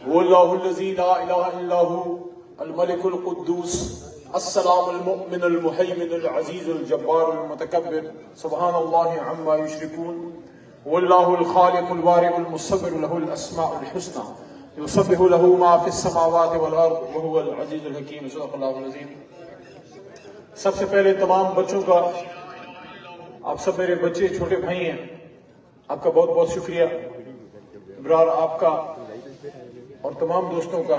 واللہ الذی لا الہ الا هو الملک القدوس السلام المؤمن المہیمن العزیز الجبار المتکبر سبحان اللہ عما یشرکون واللہ الخالق البارئ المصور له الاسماء الحسنى یسبح له ما فی السماوات والارض وهو العزیز الحکیم صدق اللہ العظیم۔ سب سے پہلے تمام بچوں کا، آپ سب میرے بچے چھوٹے بھائی ہیں، آپ کا بہت بہت شکریہ۔ برار آپ کا اور تمام دوستوں کا،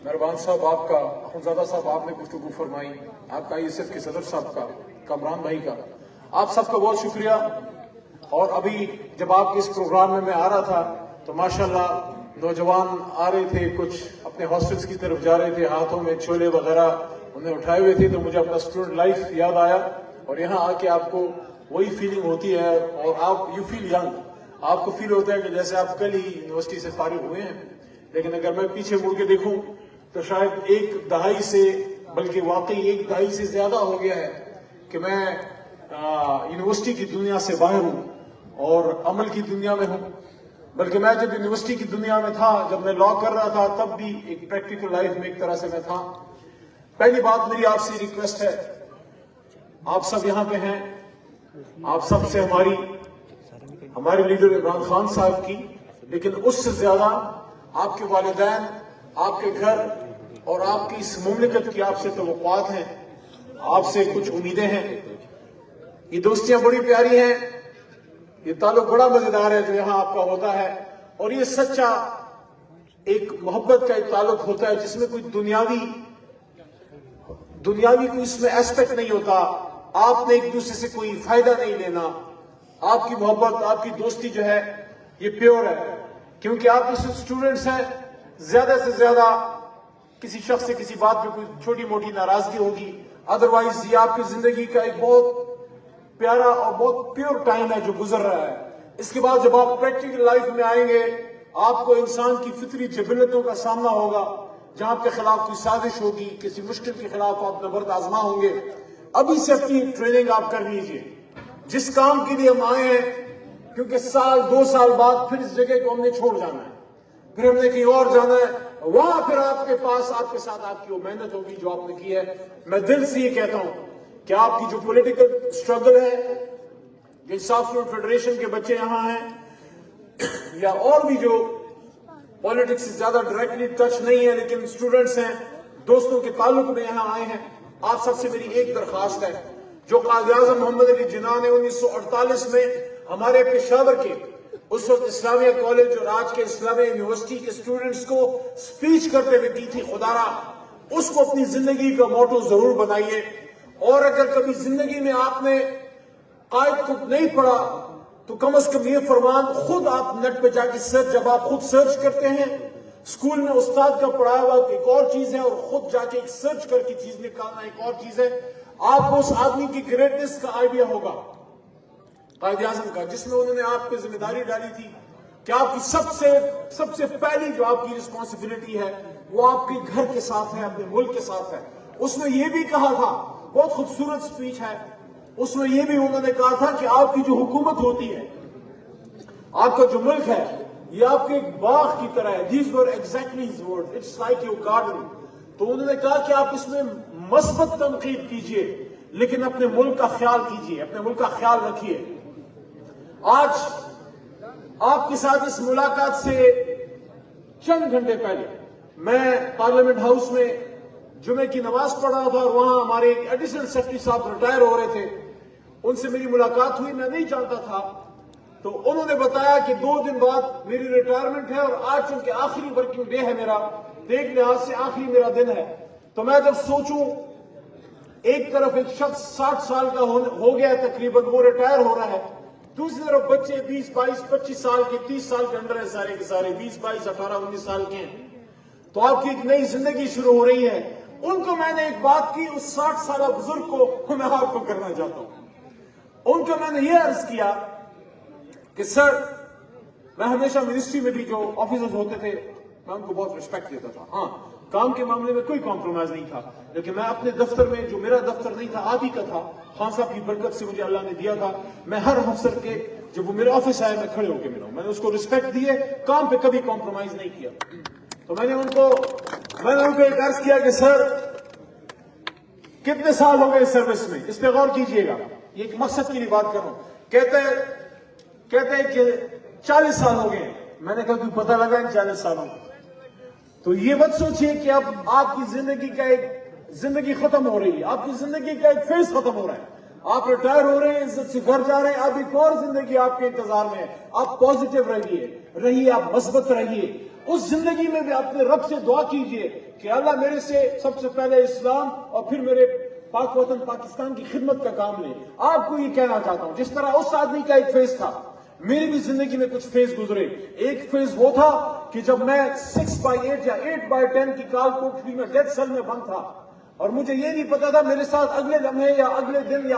مہربان صاحب آپ کا، اخنزادہ صاحب آپ نے گفتگو فرمائی، آپ کا ISF کے صدر صاحب کا، کامران بھائی کا، آپ سب کا بہت شکریہ۔ اور ابھی جب آپ کے اس پروگرام میں آ رہا تھا تو ماشاءاللہ نوجوان آ رہے تھے، کچھ اپنے ہاسٹلز کی طرف جا رہے تھے، ہاتھوں میں چھولے وغیرہ انہیں اٹھائے ہوئے تھے، تو مجھے اپنا اسٹوڈنٹ لائف یاد آیا، اور یہاں آ کے آپ کو وہی فیلنگ ہوتی ہے، اور آپ یو فیل ینگ، آپ کو فیل ہوتا ہے کہ جیسے آپ کل ہی یونیورسٹی سے فارغ ہوئے ہیں۔ لیکن اگر میں پیچھے مڑ کے دیکھوں تو شاید ایک دہائی سے، بلکہ واقعی ایک دہائی سے زیادہ ہو گیا ہے کہ میں یونیورسٹی کی دنیا سے باہر ہوں اور عمل کی دنیا میں ہوں۔ بلکہ میں جب یونیورسٹی کی دنیا میں تھا، جب میں لا کر رہا تھا، تب بھی ایک پریکٹیکل لائف میں ایک طرح سے میں تھا۔ پہلی بات میری آپ سے ریکویسٹ ہے، آپ سب یہاں پہ ہیں، آپ سب سے ہمارے لیڈر عمران خان صاحب کی، لیکن اس سے زیادہ آپ کے والدین، آپ کے گھر اور آپ کی اس مملکت کی آپ سے توقعات ہیں، آپ سے کچھ امیدیں ہیں۔ یہ دوستیاں بڑی پیاری ہیں، یہ تعلق بڑا مزیدار ہے جو یہاں آپ کا ہوتا ہے، اور یہ سچا ایک محبت کا ایک تعلق ہوتا ہے جس میں کوئی دنیاوی کوئی اس میں ایسپیکٹ نہیں ہوتا۔ آپ نے ایک دوسرے سے کوئی فائدہ نہیں لینا، آپ کی محبت، آپ کی دوستی جو ہے یہ پیور ہے، کیونکہ آپ اس اسٹوڈنٹس ہیں، زیادہ سے زیادہ کسی شخص سے کسی بات پہ کوئی چھوٹی موٹی ناراضگی ہوگی، ادروائز یہ آپ کی زندگی کا ایک بہت پیارا اور بہت پیور ٹائم ہے جو گزر رہا ہے۔ اس کے بعد جب آپ پریکٹیکل لائف میں آئیں گے، آپ کو انسان کی فطری جبلتوں کا سامنا ہوگا، جہاں آپ کے خلاف کوئی سازش ہوگی، کسی مشکل کے خلاف آپ نبرد آزما ہوں گے۔ ابھی سے اپنی ٹریننگ آپ کر لیجئے، جس کام کے لیے ہم آئے ہیں، کیونکہ سال 2 سال بعد پھر اس جگہ کو ہم نے چھوڑ جانا ہے، پھر ہم نے کہیں اور جانا ہے، وہاں پھر آپ کے پاس آپ کے ساتھ آپ کی وہ محنت ہوگی جو آپ نے کی ہے۔ میں دل سے یہ کہتا ہوں کہ آپ کی جو پولیٹیکل سٹرگل ہے، جو انصاف فیڈریشن کے بچے یہاں ہیں، یا اور بھی جو پالیٹکس سے زیادہ ڈائریکٹلی ٹچ نہیں ہے لیکن اسٹوڈنٹس ہیں، دوستوں کے تعلق میں یہاں آئے ہیں، آپ سب سے میری ایک درخواست ہے، جو قائد اعظم محمد علی جناح نے 1948 میں ہمارے پشاور کے اس وقت اسلامیہ کالج اور آج کے اسلامیہ یونیورسٹی کے اسٹوڈنٹس کو سپیچ کرتے ہوئے کی تھی، خدا را اس کو اپنی زندگی کا موٹو ضرور بنائیے۔ اور اگر کبھی زندگی میں آپ نے قائد کو نہیں پڑھا تو کم از کم یہ فرمان خود آپ نیٹ پہ جا کے جب آپ خود سرچ کرتے ہیں، اسکول میں استاد کا پڑھایا ہوا ایک اور چیز ہے، اور خود جا کے ایک سرچ کر کے چیز نکالنا ایک اور چیز ہے۔ آپ کو اس آدمی کی گریٹنس کا آئیڈیا ہوگا قائد اعظم کا، جس میں انہوں نے آپ پہ ذمہ داری ڈالی تھی کہ آپ کی سب سے پہلی جو آپ کی رسپانسبلٹی ہے وہ آپ کے گھر کے ساتھ ہے، اپنے ملک کے ساتھ ہے۔ اس میں یہ بھی کہا تھا، بہت خوبصورت سپیچ ہے، اس میں یہ بھی انہوں نے کہا تھا کہ آپ کی جو حکومت ہوتی ہے، آپ کا جو ملک ہے، یہ آپ کے ایک باغ کی طرح ہے۔ These were exactly his words. It's like your garden. تو انہوں نے کہا کہ آپ اس میں مثبت تنقید کیجئے لیکن اپنے ملک کا خیال کیجئے، اپنے ملک کا خیال رکھیے۔ آج آپ کے ساتھ اس ملاقات سے چند گھنٹے پہلے میں پارلیمنٹ ہاؤس میں جمعے کی نماز پڑھ رہا تھا، اور وہاں ہمارے ایک ایڈیشنل سیکرٹری صاحب ریٹائر ہو رہے تھے، ان سے میری ملاقات ہوئی، میں نہیں جانتا تھا، تو انہوں نے بتایا کہ 2 دن بعد میری ریٹائرمنٹ ہے، اور آج چونکہ آخری ورکنگ ڈے ہے میرا، ایک لحاظ سے آخری میرا دن ہے، تو میں جب سوچوں ایک طرف ایک شخص 60 سال کا ہو گیا ہے تقریباً، وہ ریٹائر ہو رہا ہے، دوسری طرف بچے 20 22 25 سال کے، 30 سال کے اندر ہے سارے کے سارے، 20 22 18 19 سال کے ہیں، تو آپ کی ایک نئی زندگی شروع ہو رہی ہے۔ ان کو میں نے ایک بات کی، اس 60 سالہ بزرگ کو میں آپ کو کرنا چاہتا ہوں۔ ان کو میں نے یہ عرض کیا کہ سر، میں ہمیشہ منسٹری میں بھی جو آفیسرز ہوتے تھے میں ان کو بہت رسپیکٹ دیتا تھا، ہاں کام کے معاملے میں کوئی کمپرومائز نہیں تھا، لیکن میں اپنے دفتر میں، جو میرا دفتر نہیں تھا آپ ہی کا تھا، خان صاحب کی برکت سے مجھے اللہ نے دیا تھا، میں ہر افسر کے جب وہ میرے آفس آئے میں کھڑے ہو کے ملا ہوں، میں نے اس کو رسپیکٹ دیے، کام پہ کبھی کمپرومائز نہیں کیا۔ تو میں نے ان کو ایک عرض کیا کہ سر کتنے سال ہو گئے سروس میں، اس پہ غور کیجئے گا، یہ ایک مقصد کے لیے بات کر رہا ہوں. کہتے ہیں کہ 40 سال ہو گئے. میں نے کہا کوئی پتہ لگا ان 40 سالوں میں؟ تو یہ مت سوچئے کہ اب آپ کی زندگی ختم ہو رہی ہے، آپ کی زندگی کا ایک فیز ختم ہو رہا ہے. آپ ریٹائر ہو رہے ہیں، عزت سے گھر جا رہے ہیں، اب ایک اور زندگی آپ کے انتظار میں ہے. آپ پازیٹیو رہیے، آپ مثبت رہیے. اس زندگی میں بھی اپنے رب سے دعا کیجئے کہ اللہ میرے سے سب سے پہلے اسلام اور پھر میرے پاک وطن پاکستان کی خدمت کا کام لے. آپ کو یہ کہنا چاہتا ہوں، جس طرح اس آدمی کا ایک فیز تھا، میری بھی زندگی میں کچھ فیز گزرے. ایک فیز وہ تھا کہ جب میں 6/8 یا 8/10 کی کال کوٹری میں ڈیتھ سیل میں بند تھا اور مجھے یہ نہیں پتا تھا میرے ساتھ اگلے لمحے یا اگلے دن یا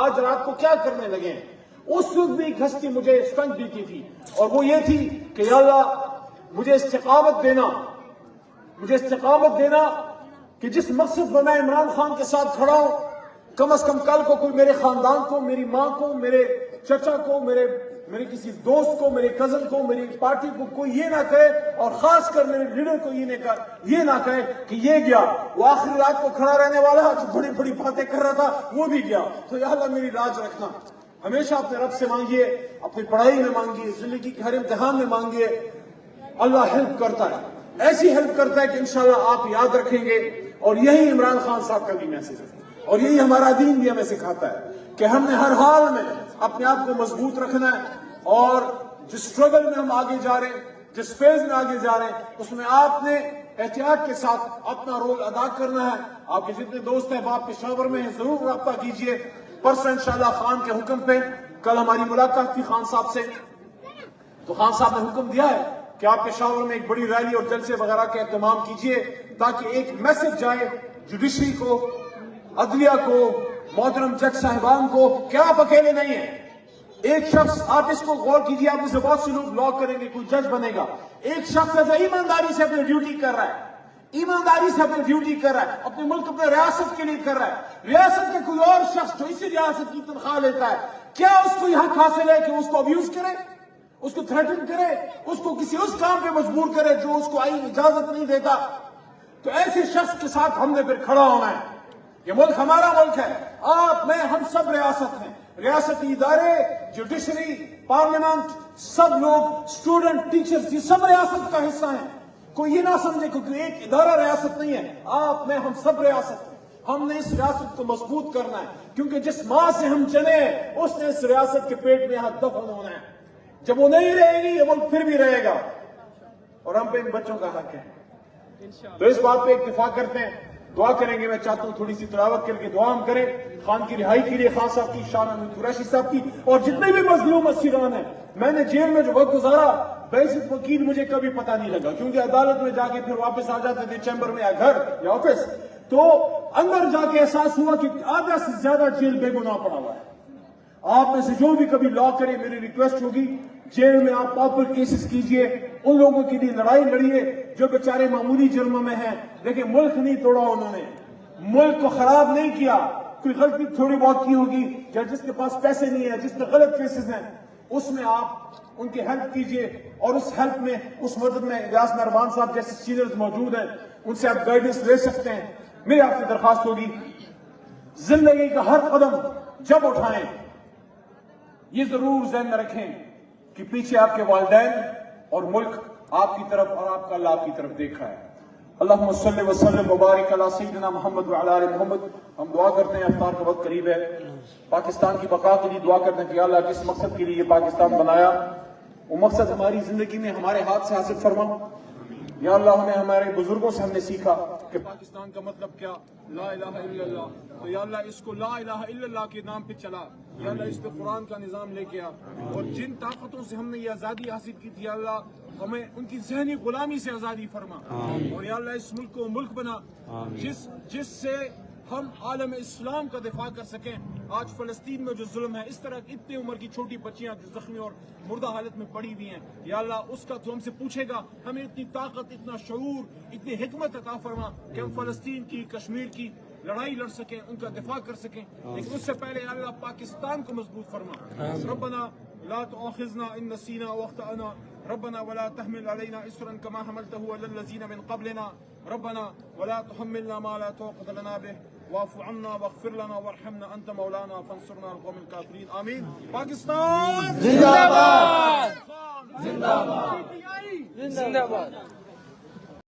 آج رات کو کیا کرنے لگے ہیں. اس وقت بھی ایک ہستی مجھے اسٹرنگتھ دیتی تھی اور وہ یہ تھی کہ یا اللہ مجھے استقامت دینا کہ جس مقصد پر میں عمران خان کے ساتھ کھڑا ہوں، کم از کم کل کو کوئی میرے خاندان کو، میری ماں کو، میرے چچا کو، میرے کسی دوست کو، میرے کزن کو، میری پارٹی کو کوئی یہ نہ کہے، اور خاص کر میرے لیڈر کو یہ نہ کہے کہ یہ گیا، وہ آخری رات کو کھڑا رہنے والا جو بڑی بڑی باتیں کر رہا تھا وہ بھی گیا. تو یا اللہ میری لاج رکھنا. ہمیشہ اپنے رب سے مانگیے، اپنی پڑھائی میں مانگیے، زندگی کے ہر امتحان میں مانگیے. اللہ ہیلپ کرتا ہے، ایسی ہیلپ کرتا ہے کہ انشاءاللہ آپ یاد رکھیں گے. اور یہی عمران خان صاحب کا بھی میسج ہے اور یہی ہمارا دین بھی ہمیں سکھاتا ہے کہ ہم نے ہر حال میں اپنے آپ کو مضبوط رکھنا ہے. اور جس اسٹرگل میں ہم آگے جا رہے ہیں، جس فیز میں آگے جا رہے ہیں، اس میں آپ نے احتیاط کے ساتھ اپنا رول ادا کرنا ہے. آپ کے جتنے دوست ہیں باپ پشاور میں ہیں، ضرور رابطہ کیجئے. پرسوں انشاءاللہ خان کے حکم پہ کل ہماری ملاقات تھی خان صاحب سے، تو خان صاحب نے حکم دیا ہے کہ آپ پشاور میں ایک بڑی ریلی اور جلسے وغیرہ کا اہتمام کیجئے تاکہ ایک میسج جائے جوڈیشری کو، عدلیہ کو، محترم جج صاحبان کو کہ آپ اکیلے نہیں ہیں. ایک شخص، آپ اس کو غور کیجئے، آپ اسے بہت سے لوگ لا کریں گے، کوئی جج بنے گا. ایک شخص ہے جو ایمانداری سے اپنی ڈیوٹی کر رہا ہے، اپنے ملک، اپنے ریاست کے لیے کر رہا ہے. ریاست کے کوئی اور شخص جو اسی ریاست کی تنخواہ لیتا ہے، کیا اس کو یہ حق حاصل ہے کہ اس کو ابیوز کرے، اس کو تھریٹن کرے، اس کو کسی اس کام پہ مجبور کرے جو اس کو آئین اجازت نہیں دیتا؟ تو ایسے شخص کے ساتھ ہم نے پھر کھڑا ہونا ہے. یہ ملک ہمارا ملک ہے، آپ میں ہم سب ریاست ہیں. ریاستی ادارے، جوڈیشری، پارلیمنٹ، سب لوگ، اسٹوڈنٹ، ٹیچرز، یہ سب ریاست کا حصہ ہیں. کوئی یہ نہ سمجھے کیونکہ ایک ادارہ ریاست نہیں ہے، آپ میں ہم سب ریاست ہیں. ہم نے اس ریاست کو مضبوط کرنا ہے کیونکہ جس ماں سے ہم چلے ہیں اس نے اس ریاست کے پیٹ میں یہاں دفن ہونا ہے. جب وہ نہیں رہے گی یہ ملک پھر بھی رہے گا اور ہم پہ ان بچوں کا حق ہے. تو اس بات پہ اتفاق کرتے ہیں، دعا کریں گے. میں چاہتا ہوں تھوڑی سی تلاوت کر کے دعا ہم کریں خان کی رہائی کے لیے، خان صاحب کی، شاہ محمود قریشی صاحب کی، اور جتنے بھی مظلوم اسیران ہیں. میں نے جیل میں جو وقت گزارا، بیسٹ وکیل مجھے کبھی پتہ نہیں لگا کیونکہ عدالت میں جا کے پھر واپس آ جاتے تھے چیمبر میں یا گھر یا آفس، تو اندر جا کے احساس ہوا کہ آدھا سے زیادہ جیل بے گناہ پڑا ہوا ہے. آپ میں سے جو بھی کبھی لا کرے، میری ریکویسٹ ہوگی جیل میں آپ پاپر کیسز کیجئے، ان لوگوں کے لیے لڑائی لڑیے جو بیچارے معمولی جرموں میں ہیں. لیکن ملک نہیں توڑا انہوں نے، ملک کو خراب نہیں کیا. کوئی غلطی تھوڑی بہت کی ہوگی یا جس کے پاس پیسے نہیں ہیں، جس میں غلط کیسز ہیں، اس میں آپ ان کی ہیلپ کیجئے. اور اس ہیلپ میں، اس مدد میں ریاض مہربان صاحب جیسے سینئرز موجود ہیں، ان سے آپ گائیڈنس لے سکتے ہیں. میری آپ سے درخواست ہوگی زندگی کا ہر قدم جب اٹھائیں یہ ضرور ذہن میں رکھیں کہ پیچھے آپ کے والدین اور ملک آپ کی طرف اور آپ کا اللہ آپ کی طرف دیکھ رہا ہے. اللہم صلی وسلم وبارک علی سیدنا محمد وعلی آل محمد. ہم دعا کرتے ہیں، افطار کا وقت قریب ہے، پاکستان کی بقا کے لیے دعا کرتے ہیں کہ اللہ جس مقصد کے لیے یہ پاکستان بنایا وہ مقصد ہماری زندگی میں ہمارے ہاتھ سے حاصل فرما. یا اللہ ہمیں ہمارے بزرگوں سے ہم نے سیکھا کہ پاکستان کا مطلب کیا، لا الہ الا اللہ. تو یا اللہ اس کو لا الہ الا اللہ کے نام پہ چلا. یا اللہ اس پہ قرآن کا نظام لے کے آ، اور جن طاقتوں سے ہم نے یہ آزادی حاصل کی تھی، یا اللہ ہمیں ان کی ذہنی غلامی سے آزادی فرما. اور یا اللہ اس ملک کو ملک بنا جس سے ہم عالم اسلام کا دفاع کر سکیں. آج فلسطین میں جو ظلم ہے، اس طرح اتنے عمر کی چھوٹی بچیاں جو زخمی اور مردہ حالت میں پڑی ہوئی ہیں، یا اللہ اس کا تو ہم سے پوچھے گا. ہمیں اتنی طاقت، اتنا شعور، اتنی حکمت عطا فرما کہ ہم فلسطین کی، کشمیر کی لڑائی لڑ سکیں، ان کا دفاع کر سکیں. لیکن اس سے پہلے یا اللہ پاکستان کو مضبوط فرما. ربنا لا تؤاخذنا ان نسینا واخطأنا ربنا ولا تحمل علينا إصرا كما حملته على الذين من قبلنا ربنا ولا تحملنا ما لا طاقة لنا به واعف عنا واغفر لنا وارحمنا أنت مولانا فانصرنا على القوم الكافرين آمين. پاکستان زندہ باد، زندہ باد، زندہ باد.